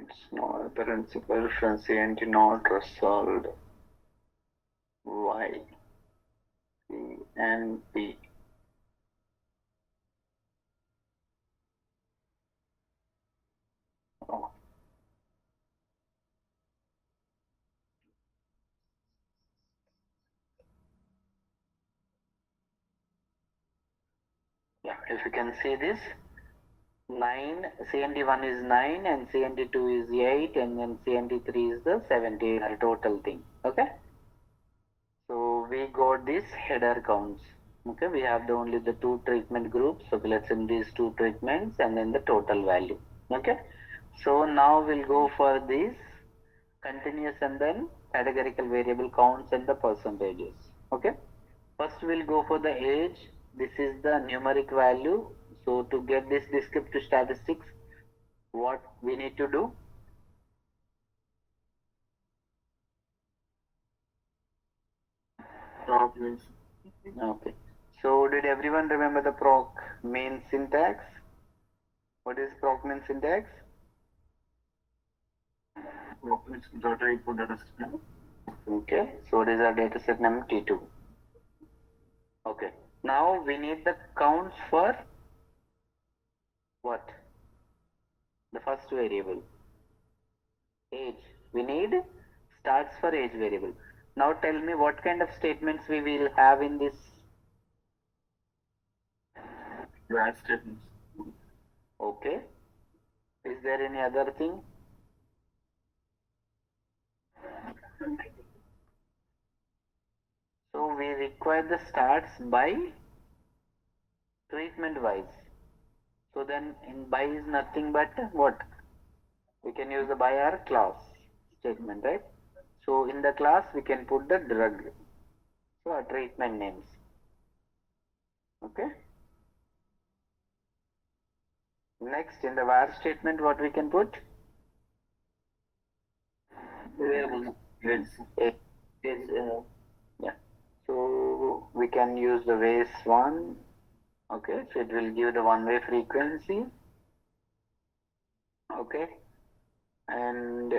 It's not principal transient not resolved. Y, C, and P. Oh. Yeah, if you can see this, 9, CND1 is 9 and CND2 is 8 and then CND3 is the 17 total thing. Okay. So we got this header counts. Okay, we have only the two treatment groups. So let's in these two treatments and then the total value. Okay. So now we'll go for this continuous and then categorical variable counts and the percentages. Okay. First we'll go for the age. This is the numeric value. So to get this descriptive statistics, what we need to do? Proc means. Okay. So did everyone remember the proc main syntax? What is proc main syntax? Proc means data input data set. Okay. So it is our data set name T2. Okay. Now we need the counts for what? The first variable. Age. We need starts for age variable. Now tell me what kind of statements we will have in this. Where statements. Okay. Is there any other thing? So we require the starts by treatment wise. So then in by is nothing but what? We can use the by our class statement, right? So in the class we can put the drug. So our treatment names. Okay. Next in the var statement what we can put? Variable. Yeah. So we can use the ways one. Okay. So it will give the one-way frequency. Okay. And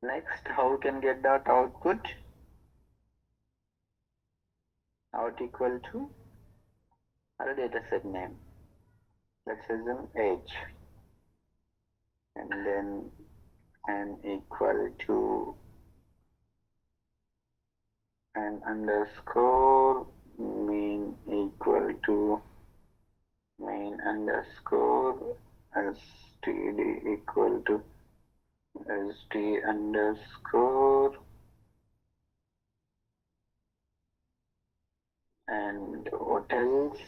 next, how we can get that output? Out equal to our data set name. Let's assume age. And then n equal to n underscore mean equal to main underscore std equal to sd underscore and what else?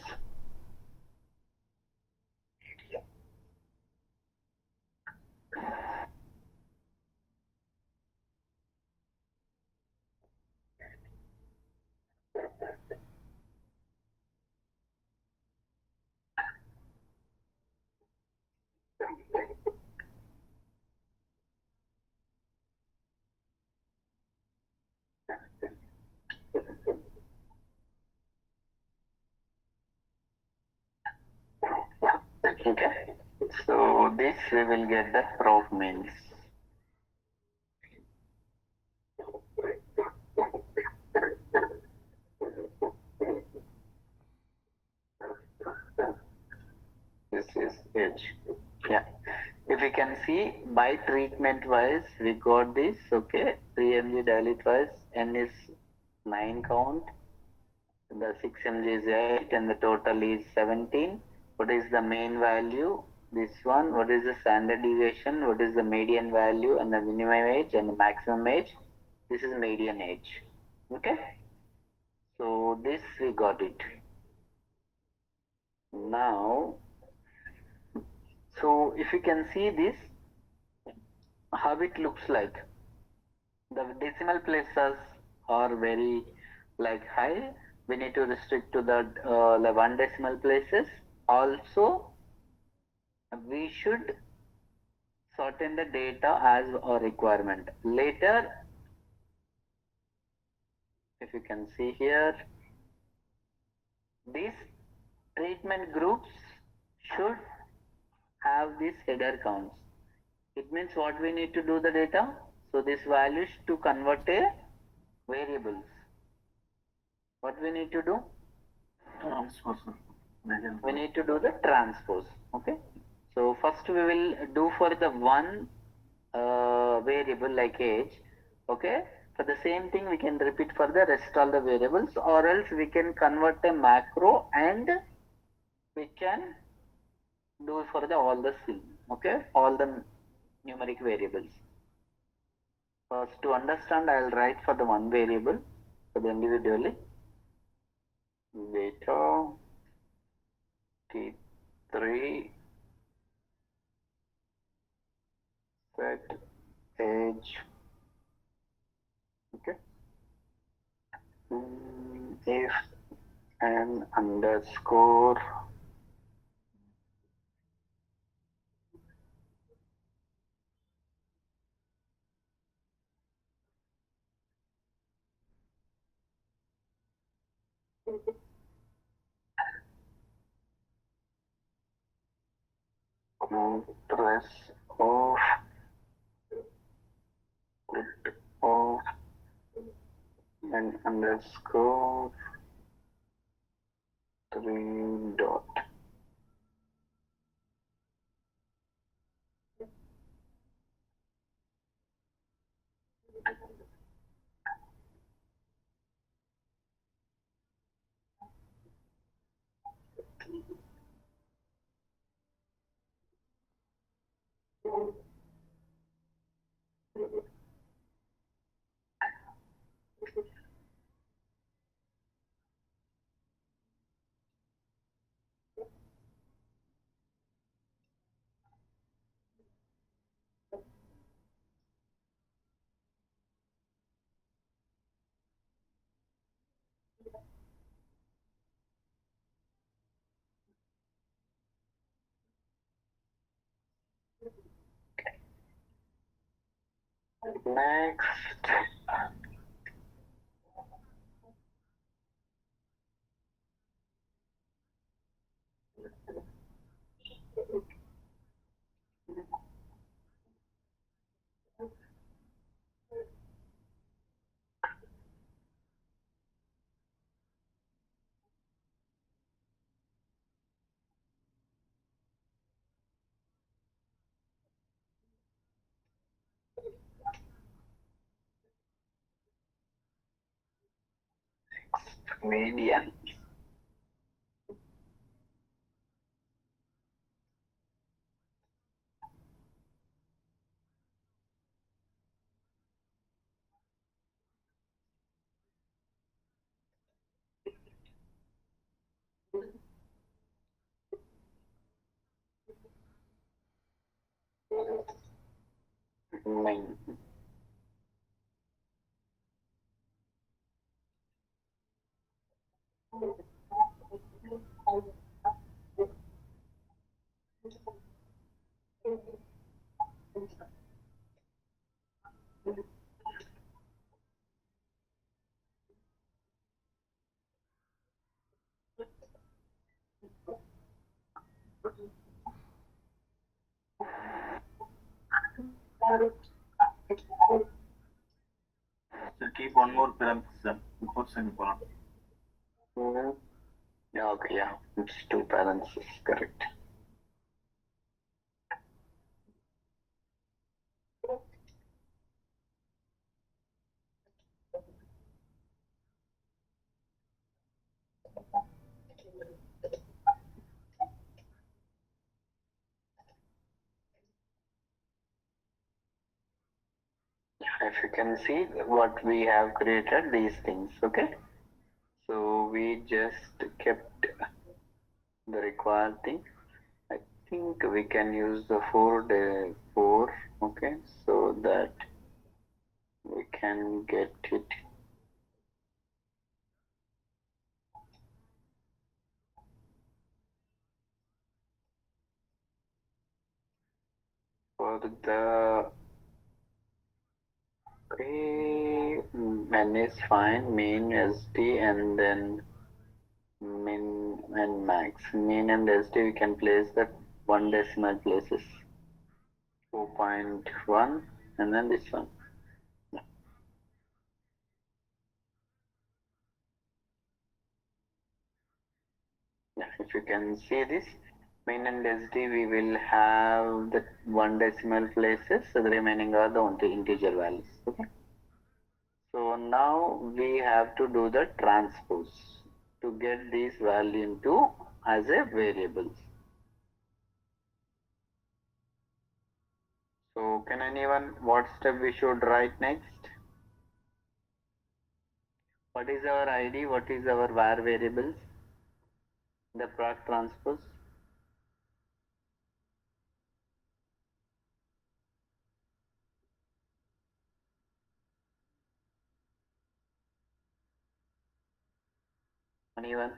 Okay. So this we will get the proc means. This is age. Yeah. If you can see by treatment wise, we got this. Okay. 3 mg dilute wise, n is 9 count. The 6 mg is 8 and the total is 17. What is the main value? This one. What is the standard deviation? What is the median value and the minimum age and the maximum age? This is median age. Okay. So this we got it. Now, so if you can see this, how it looks like. The decimal places are very like high. We need to restrict to the 1 decimal places. Also, we should certain the data as a requirement. Later, if you can see here, these treatment groups should have these header counts. It means what we need to do the data. So this values to convert a variables. What we need to do? Transpose. We need to do the transpose. Okay. So first we will do for the one variable like age. Okay. For the same thing we can repeat for the rest all the variables, or else we can convert a macro and we can do for the all the C. Okay. All the numeric variables. First to understand I will write for the one variable for the individually. Data T3 set age. Okay. If an underscore compress of put of an underscore 3 dot. Next, median. Main. So keep one more parenthesis before semicolon. Yeah, okay, yeah, it's two parentheses, correct. If you can see what we have created these things, okay. So we just kept the required thing. I think we can use the 4, okay, so that we can get it. the okay, n is fine, mean SD and then min and max. Mean and SD we can place that one decimal places 4.1 and then this one. Yeah, if you can see this mean and SD we will have the one decimal places, so the remaining are the only integer values. Okay. So now we have to do the transpose to get this value into as a variables. So can anyone what step we should write next? What is our ID? What is our var variables? The product transpose. Anyone?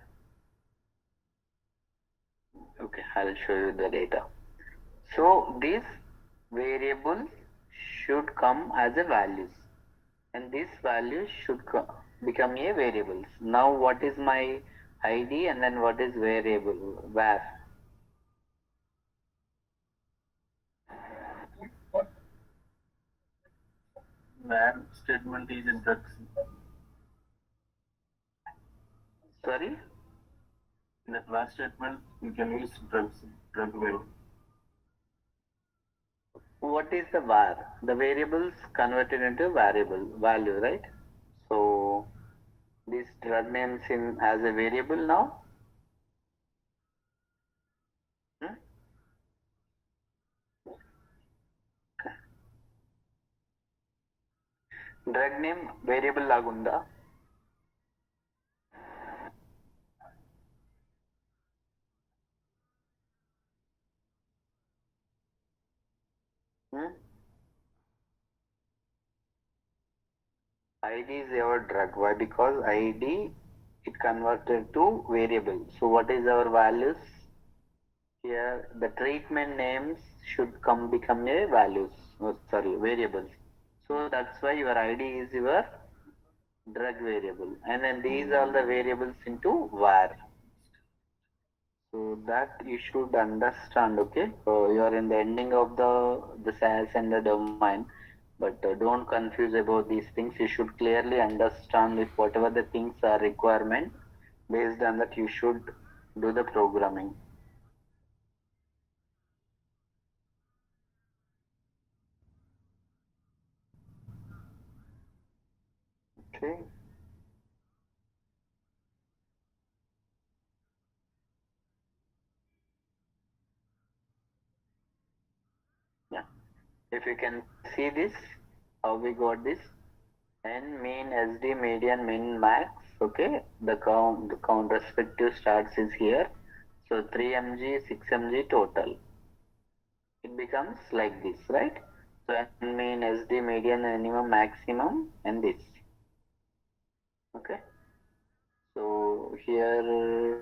Okay, I'll show you the data. So these variables should come as a values, and these values should become a variables. Now what is my ID and then what is variable var? Where statement is in drugs. Sorry, In that where statement, you can use drugs, drug variable. what is the var? The variables converted into variable value, right? So this drug names in as a variable now. Hmm? Drug name variable lagunda. Hmm? ID is our drug. Why? Because ID it converted to variable. So what is our values? Here the treatment names should come become a values. Oh, sorry, variables. So that's why your ID is your drug variable, and then these are the variables into var. So that you should understand. Okay, you are in the ending of the SAS and the domain, but don't confuse about these things. You should clearly understand if whatever the things are requirement. Based on that, you should do the programming. Okay. Yeah. If you can see this, how we got this. N mean SD median min max. Okay, the count respective starts is here. So 3 mg 6 mg total. It becomes like this, right? So N mean SD median minimum maximum and this. Okay. So here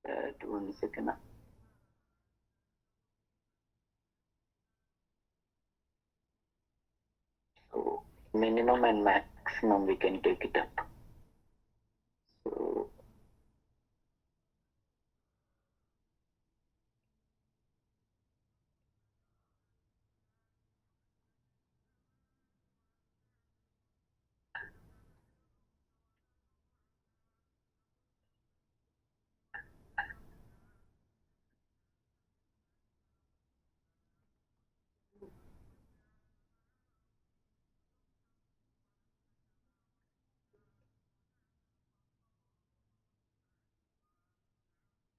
at 1 second. So minimum and maximum we can take it up. So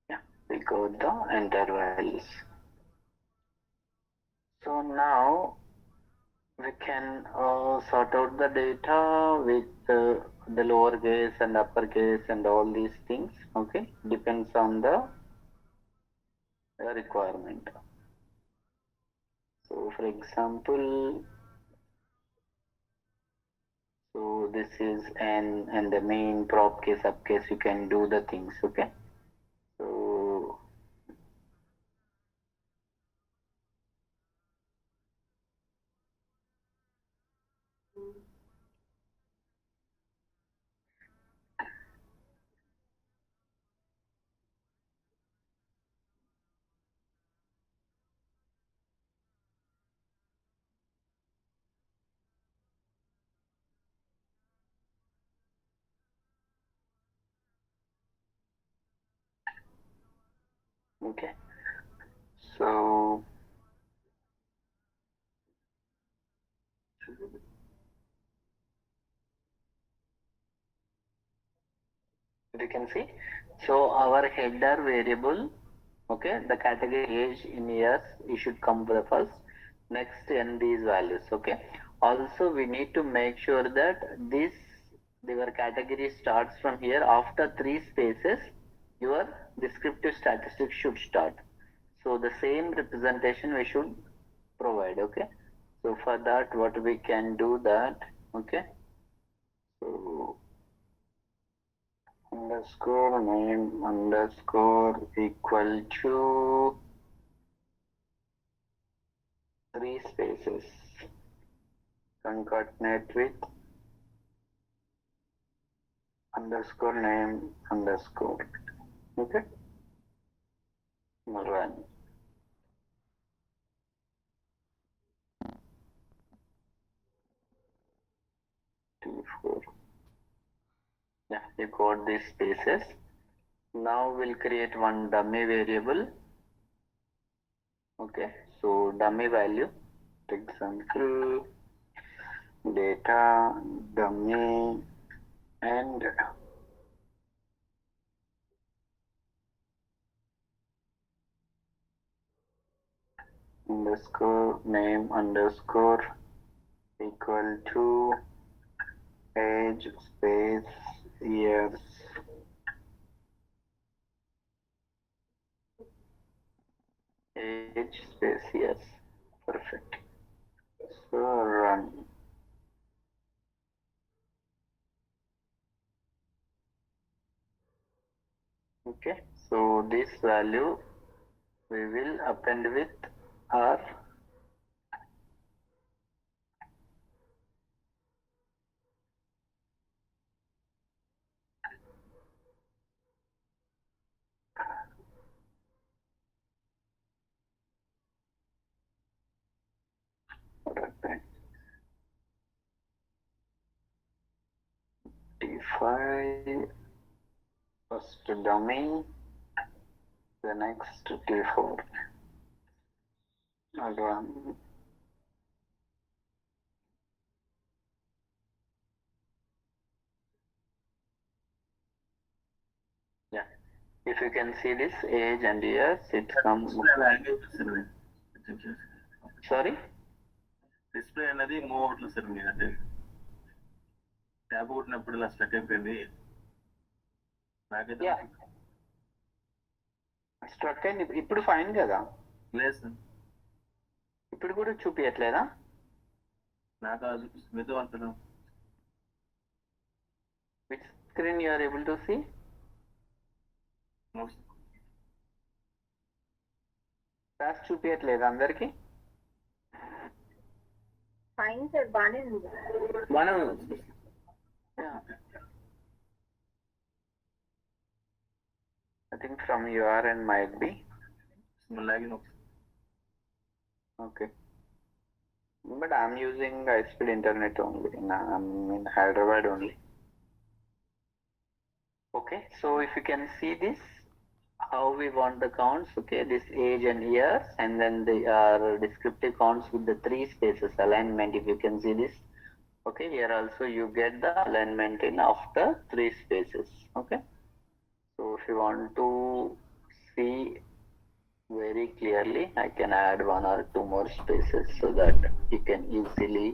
yeah, we got the entire values. So now we can sort out the data with the lowercase and uppercase and all these things. Okay, depends on the requirement. So for example, so this is n and the main prop case upcase you can do the things. Okay, so Okay, so you can see, so our header variable, okay, the category age in years, it should come for the first, next and these values. Okay, also we need to make sure that this your category starts from here. After 3 spaces your descriptive statistics should start, so the same representation we should provide. Okay, so for that what we can do that, okay, so underscore name underscore equal to 3 spaces, concatenate with underscore name underscore. Okay, run. T4. Yeah, you got these spaces. Now we'll create one dummy variable. Okay, so dummy value, example data dummy and underscore name underscore equal to age space years. Age space years. Perfect. So run. Okay, so this value we will append with our T5 first dummy, the next T4. Run. Yeah, if you can see this age and years, it comes. Sorry? Display అనేది move అవట్లేదు sir మీ అంటే tab కొట్టినప్పుడు ఇలా stuck అయిపోయింది నాకైతే. Struck అయింది. ఇప్పుడు fine కదా? లేదు సార్, ఇప్పుడు కూడా చూపించట్లేదా? నాకు అది మీతో అంటున్నాను. Which screen you are able to see? Class చూపించట్లేదు అందరికి? ఫైన్ సార్, బాగానే ఉంది. మనం I think from your end might be. Login. Okay. But I'm using high-speed internet only. I'm in Hyderabad only. Okay, so if you can see this, how we want the counts. Okay, this age and years, and then the descriptive counts with the 3 spaces alignment. If you can see this, okay, here also you get the alignment in after 3 spaces. Okay, so if you want to see very clearly, I can add 1 or 2 more spaces so that you can easily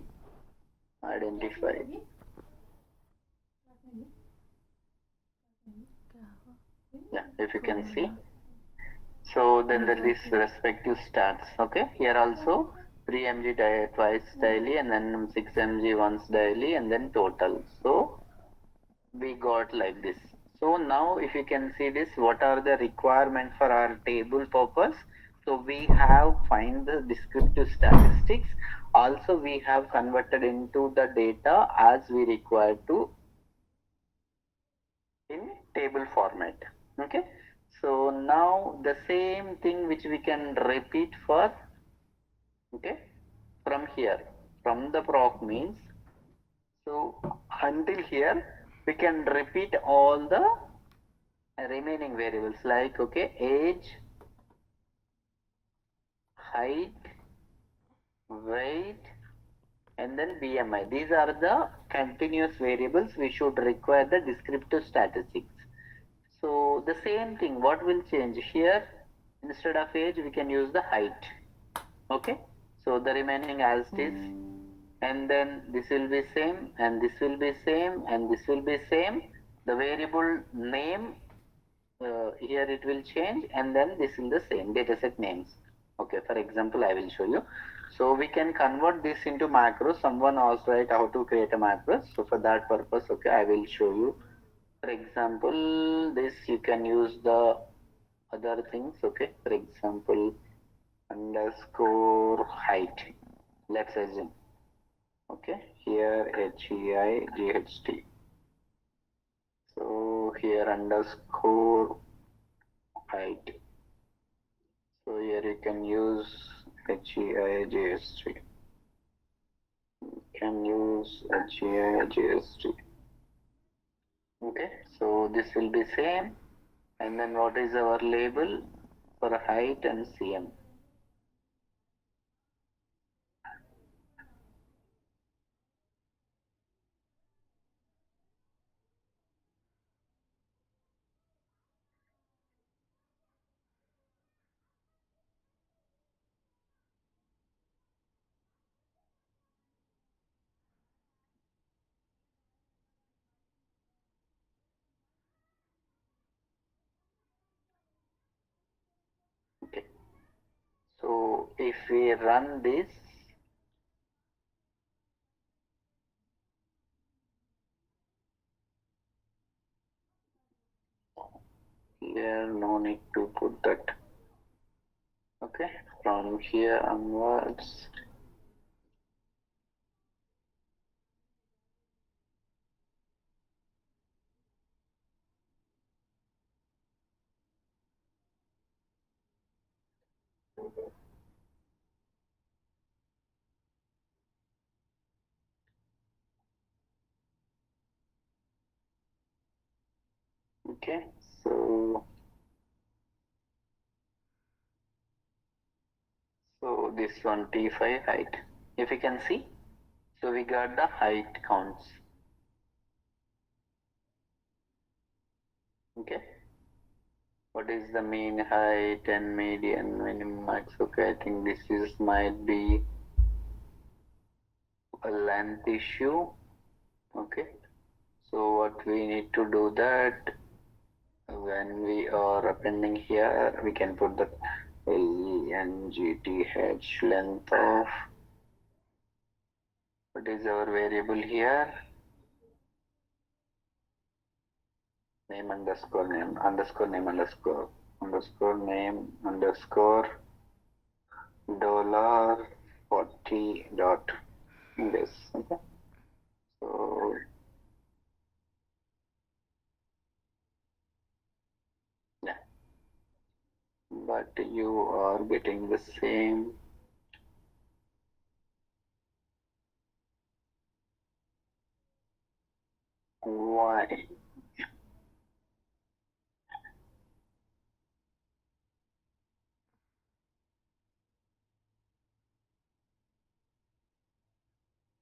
identify. Yeah, if you can see. So then there is respective stats. Okay, here also 3 mg twice daily, and then 6 mg once daily, and then total. So we got like this. So now if you can see this, what are the requirements for our table purpose? So we have find the descriptive statistics. Also we have converted into the data as we require to in table format. Okay, so now the same thing which we can repeat for, okay, from here, from the proc means, so until here we can repeat all the remaining variables like, okay, age, height, weight, and then BMI. These are the continuous variables we should require the descriptive statistics. So the same thing, what will change here? Instead of age, we can use the height. Okay, so the remaining as it is, and then this will be same, and this will be same, and this will be same. The variable name here it will change, and then this is the same dataset names. Okay, for example, I will show you. So we can convert this into macros. Someone asked, right, how to create a macros. So for that purpose, okay, I will show you. For example, this you can use the other things. Okay, for example, underscore height. Let's assume. Okay, here HEIGHT. So here underscore height. So here you can use HEIGHT. You can use HEIGHT. Okay, so this will be same. And then what is our label for height and CM? Okay, so if we run this, here no need to put that. Okay, from here onwards, okay, so this one T5 height. If you can see, so we got the height counts. Okay, what is the mean height and median minimum max? Okay, I think this is might be a length issue. Okay, so what we need to do that when we are appending here, we can put the length length of what is our variable here, name underscore name underscore name underscore underscore name underscore dollar 40 dot this. Okay, so yeah, but you are getting the same. Why?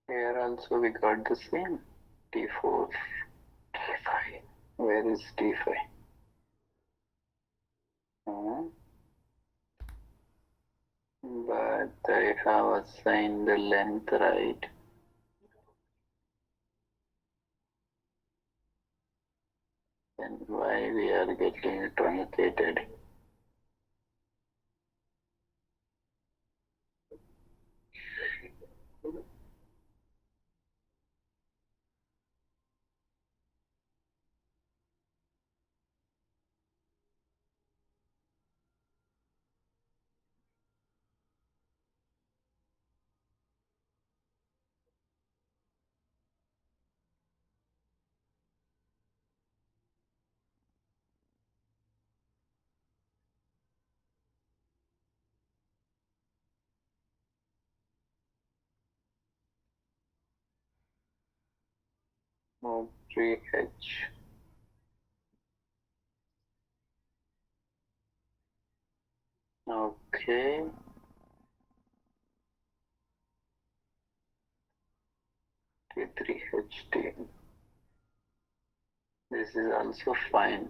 Here also we got the same T4, T5. Where is T5? But I have assigned the length right. Then why we are getting truncated? Oh, 3H. Okay. This is also fine.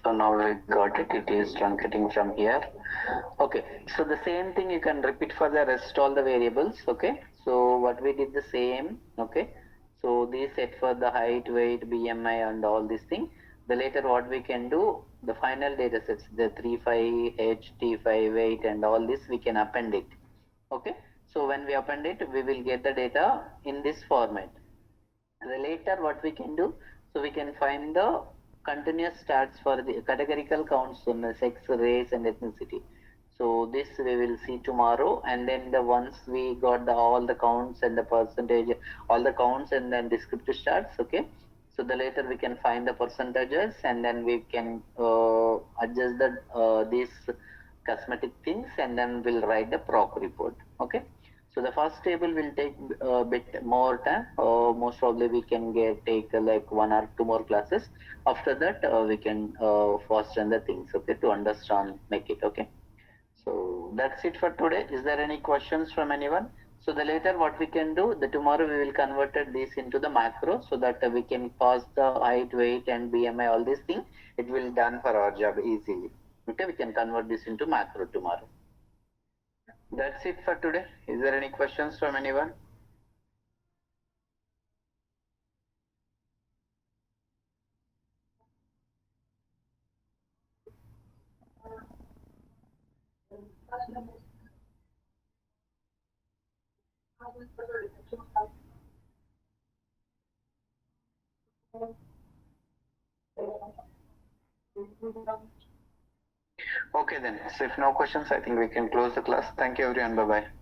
So now we got it. It is truncating from here. Okay. So the same thing you can repeat for the rest all the variables. Okay. So what we did the same. Okay. So these set for the height, weight, BMI, and all these things. The later what we can do, the final data sets, the 3, 5, H, T5, weight, and all this we can append it. Okay. So when we append it, we will get the data in this format. The later what we can do, so we can find the continuous stats for the categorical counts on the sex, race, and ethnicity. So this we will see tomorrow, and then the once we got the all the counts and the percentage, all the counts and then descriptive stats. Okay, so the later we can find the percentages, and then we can adjust the these cosmetic things, and then we'll write the proc report. Okay. So the first table will take a bit more time. Most probably we can take like 1 or 2 more classes. After that, we can fasten the things. Okay, to understand, make it. Okay. So that's it for today. Is there any questions from anyone? So the later what we can do, the tomorrow we will convert this into the macro so that we can pass the height, weight, and BMI, all these things. It will done for our job easily. Okay, we can convert this into macro tomorrow. That's it for today. Is there any questions from anyone? Okay then. So if no questions, I think we can close the class. Thank you everyone. Bye bye.